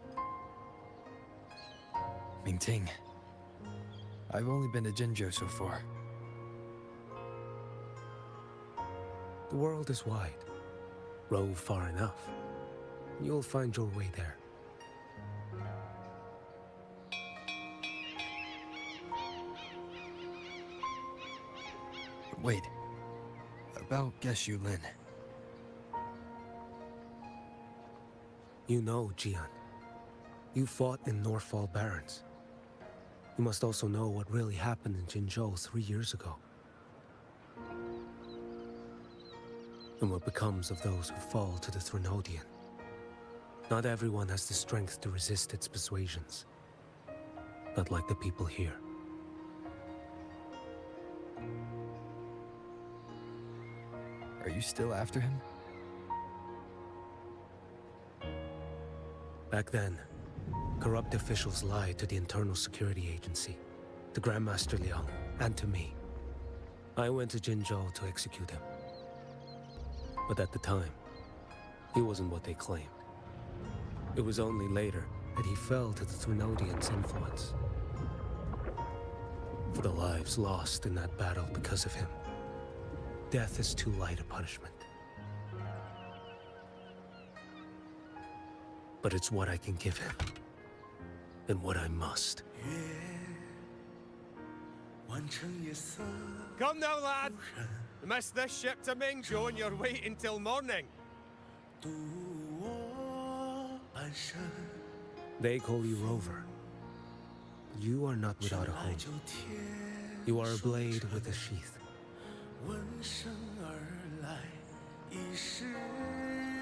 Mingting. I've only been to Jinzhou so far. The world is wide. Rove far enough, and you'll find your way there. Wait. About Geshu Lin. You know, Jian. You fought in Northfall Barrens. You must also know what really happened in Jinzhou 3 years ago. And what becomes of those who fall to the Threnodian. Not everyone has the strength to resist its persuasions. not like the people here. Are you still after him? Back then, corrupt officials lied to the Internal Security Agency, to Grandmaster Liang, and to me. I went to Jinzhou to execute him. But at the time, he wasn't what they claimed. It was only later that he fell to the Thrunodians' influence. For the lives lost in that battle because of him, death is too light a punishment. But it's what I can give him, and what I must. Come now, lad! Miss this ship to Mingzhou and you're waiting till morning. They call you Rover. You are not without a home. You are a blade with a sheath.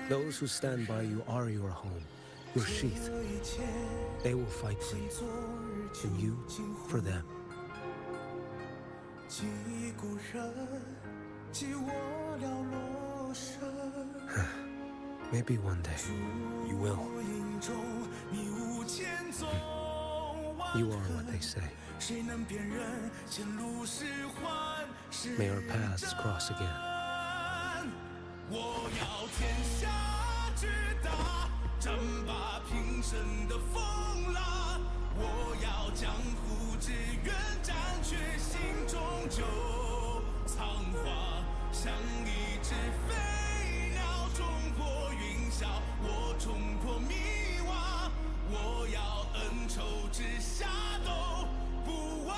Those who stand by you are your home, your sheath. They will fight for you, and you for them. Maybe one day, you will. You are what they say. May our paths cross again. 我要天下之大，战罢平生的风浪。我要江湖之远，斩却心中旧苍华。像一只飞鸟冲破云霄，我冲破迷惘。我要恩仇之下都不忘。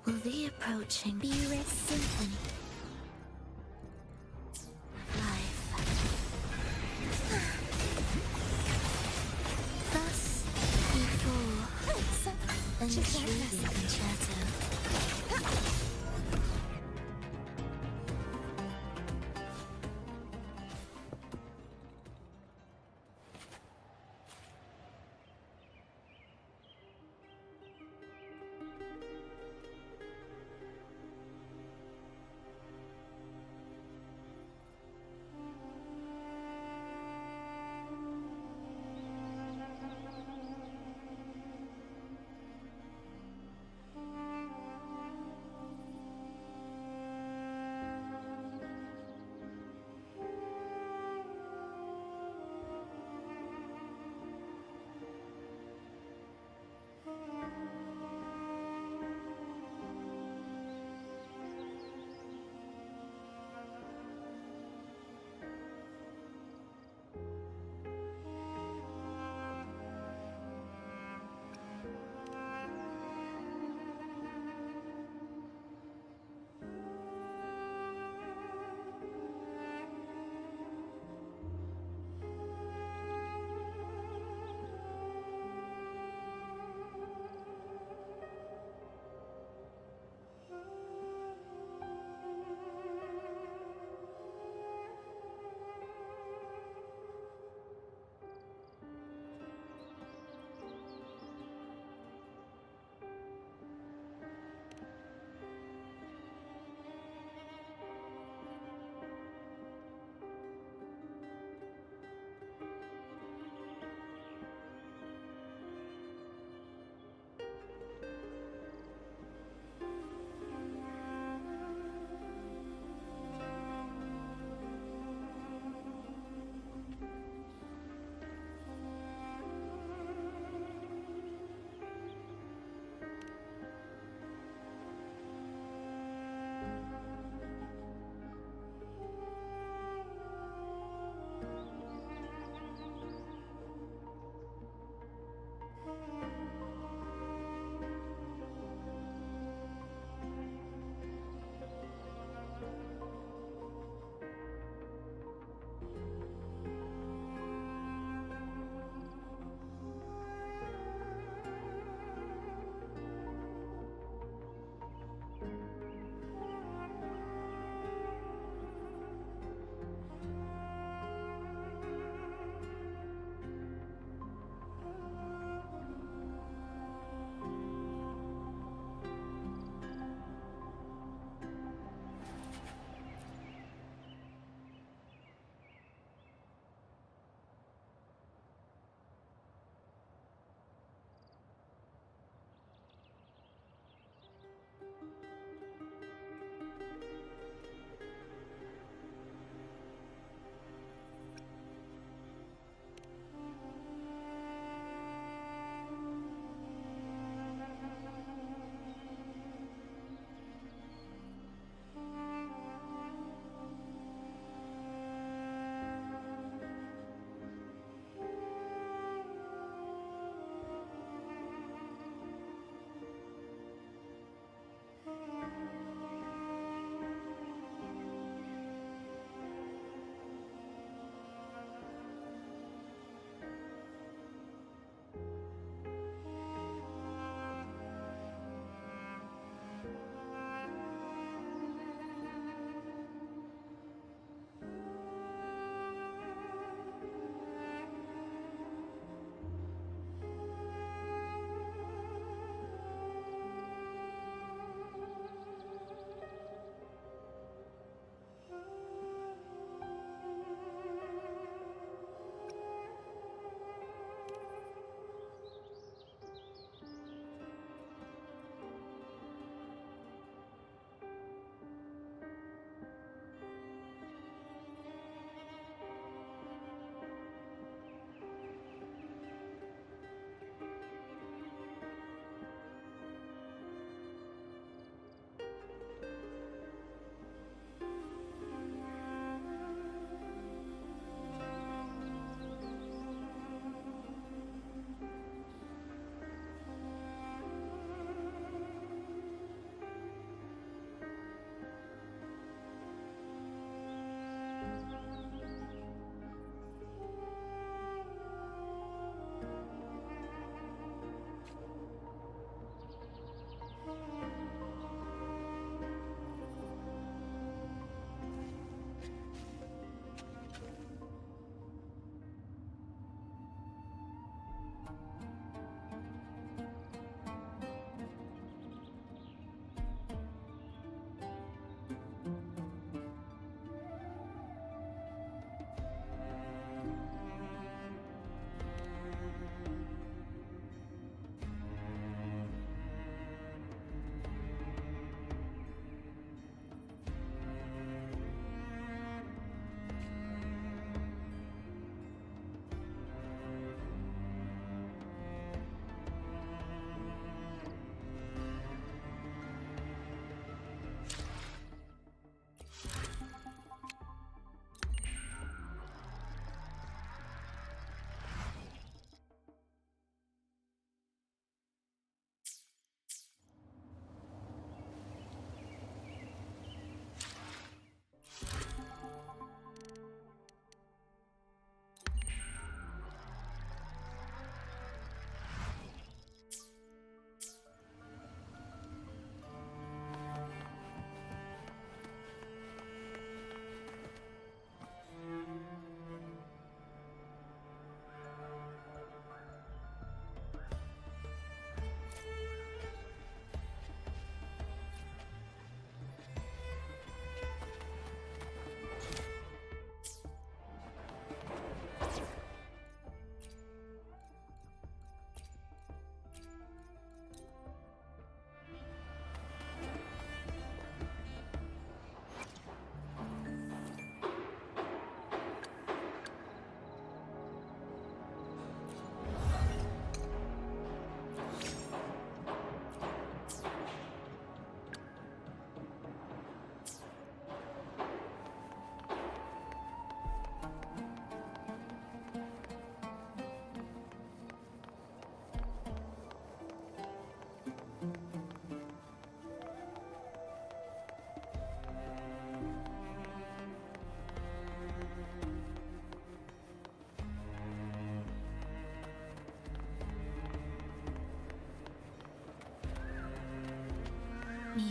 Will the approaching Beerus Symphony life thus before an intriguing concerto?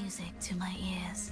music to my ears.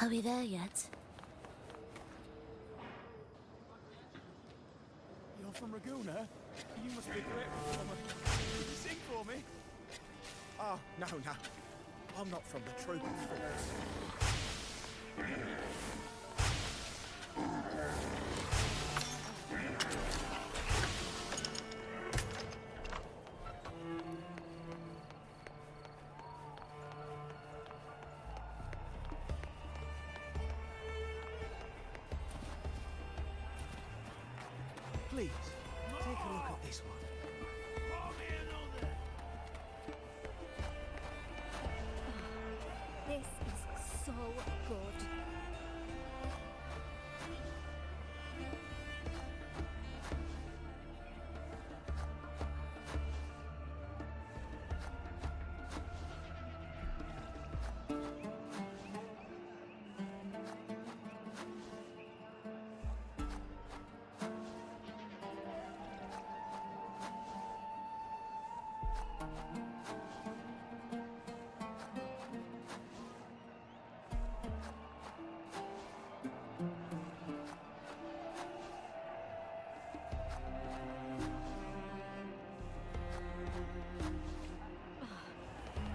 Are we there yet? You're from Raguna? You must be a great performer. Could you sing for me? Oh, no. I'm not from the troop. Please, take a look at this one. This is so good.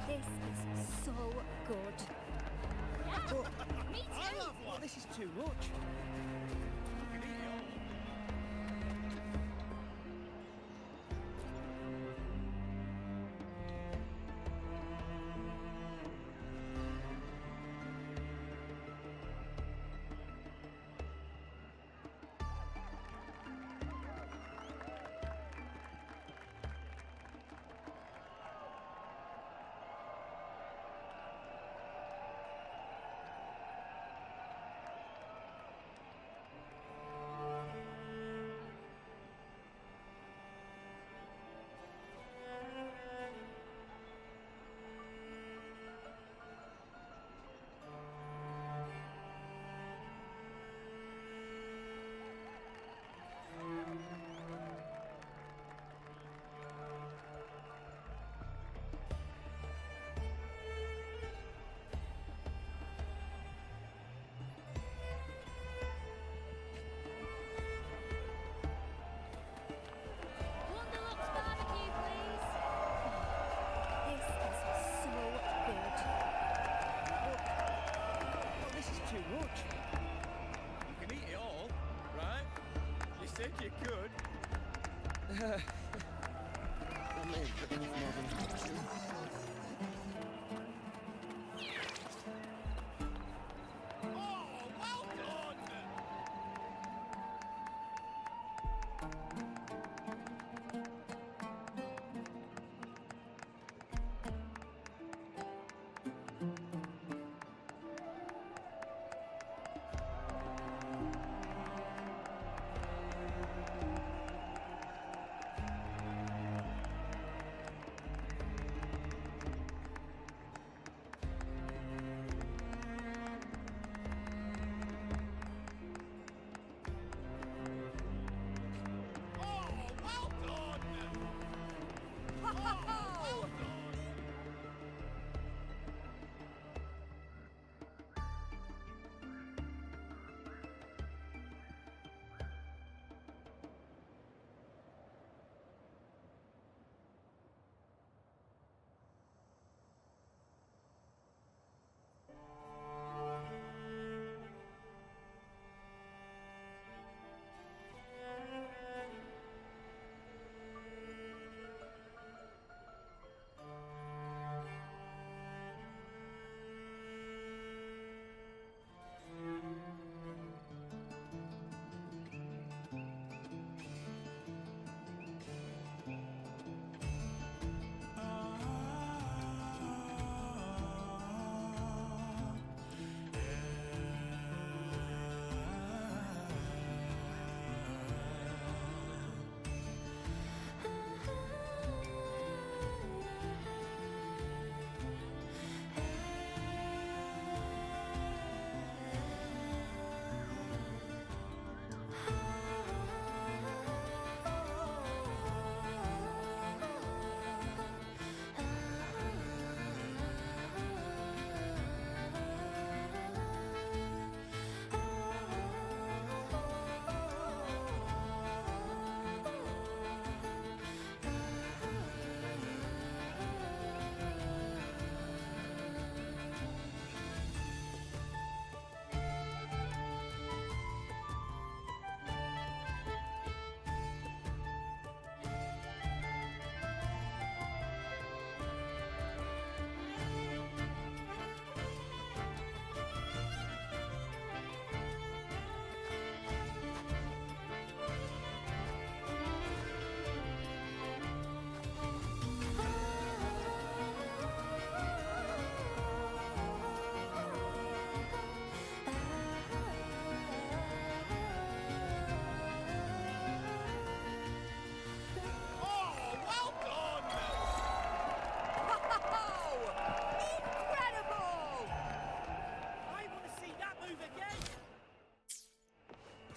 This is so good. Yeah, me too. Oh, this is too much. Wonderlux barbecue, please. This is so good. Oh, this is too much. You can eat it all, right? You said you could. I may have put enough more than I had to.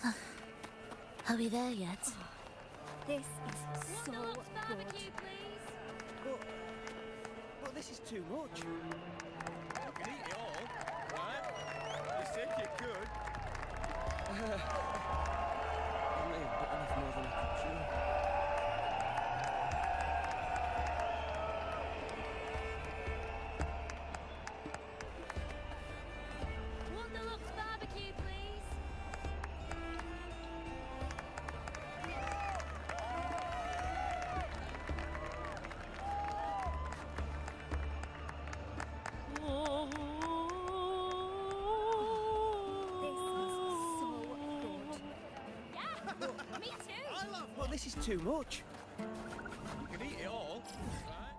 Are we there yet? This is so good. But this is too much. You can eat it all, right? You said you could. I may have bitten off more than I could chew. Wonderlux barbecue, please. Me too. But this is too much. You can eat it all, right?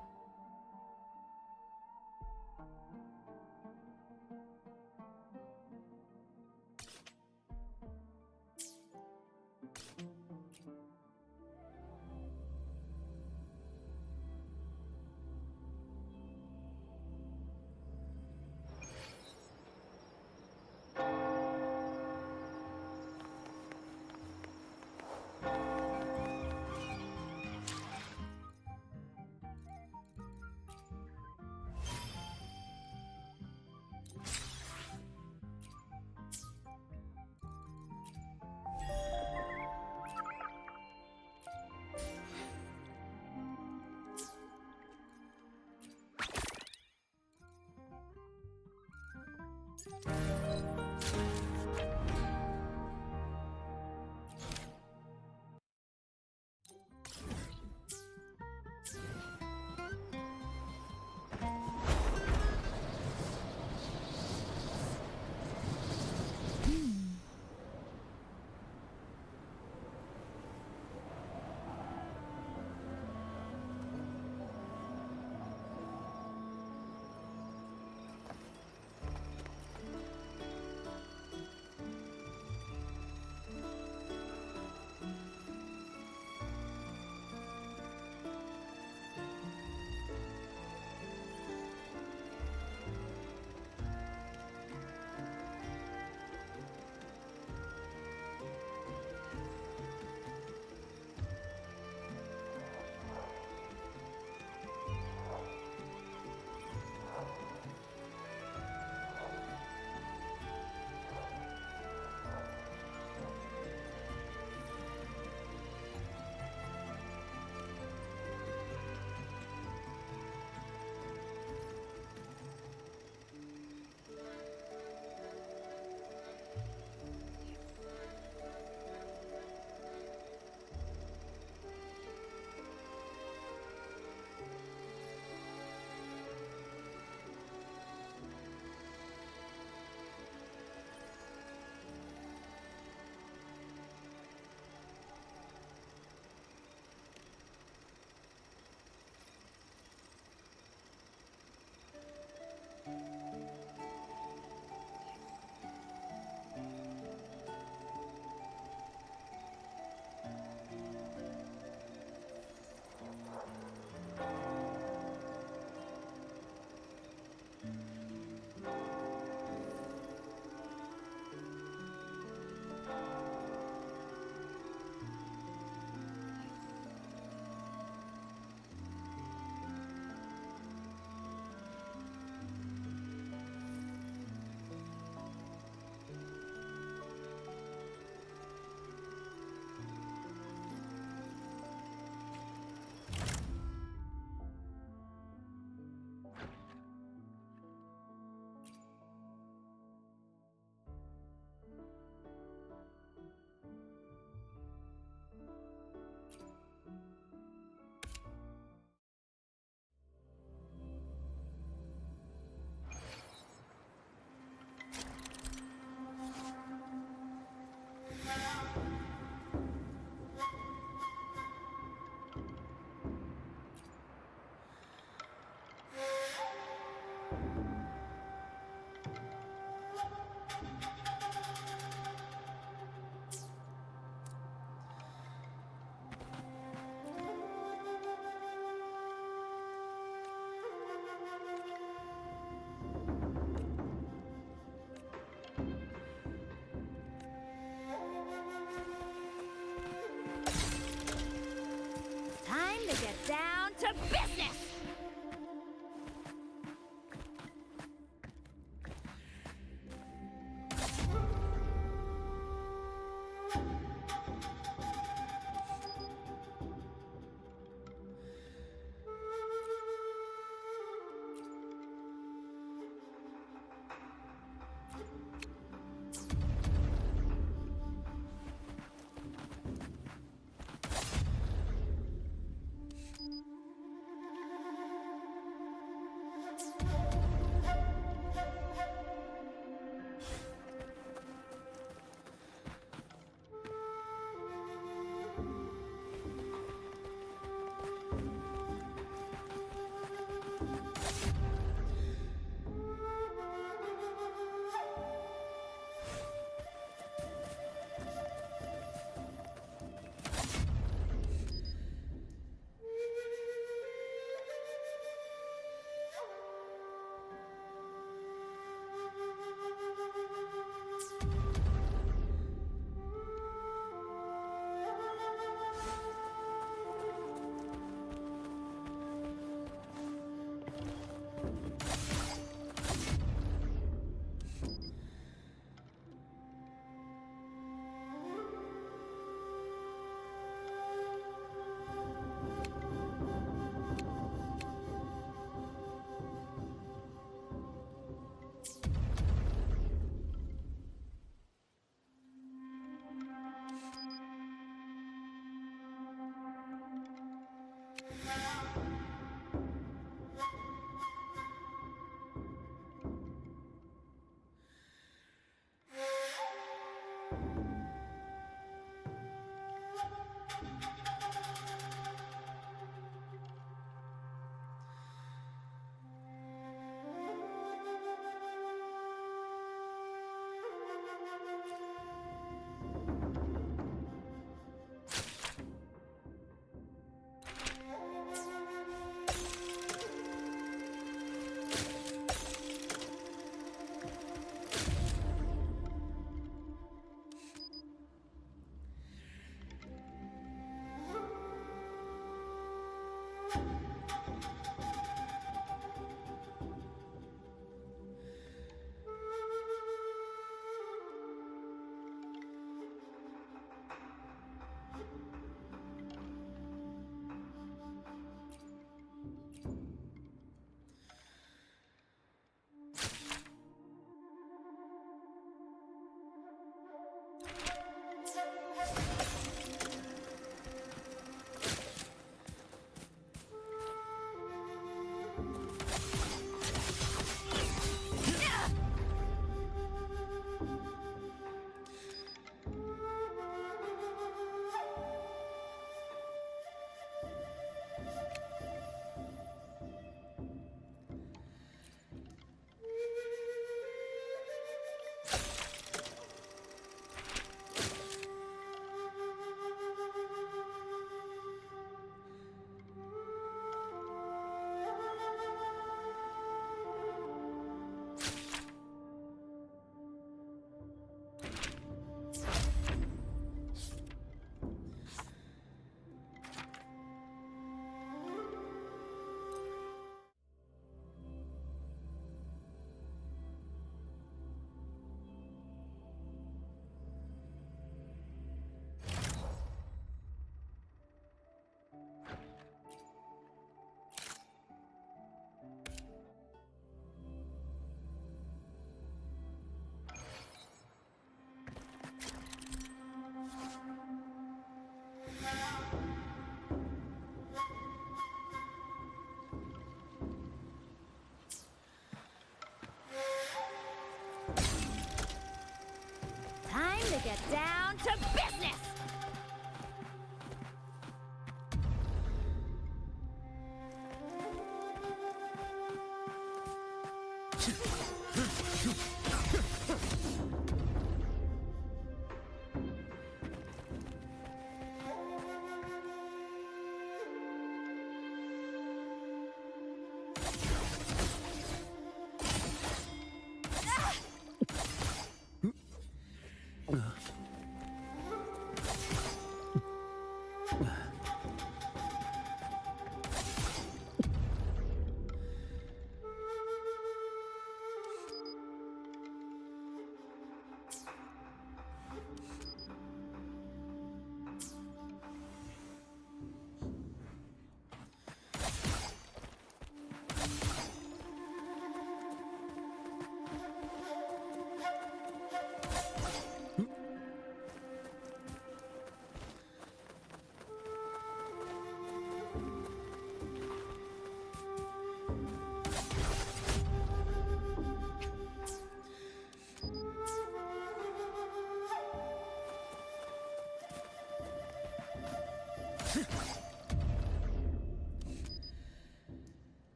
get down to business!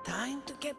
Time to get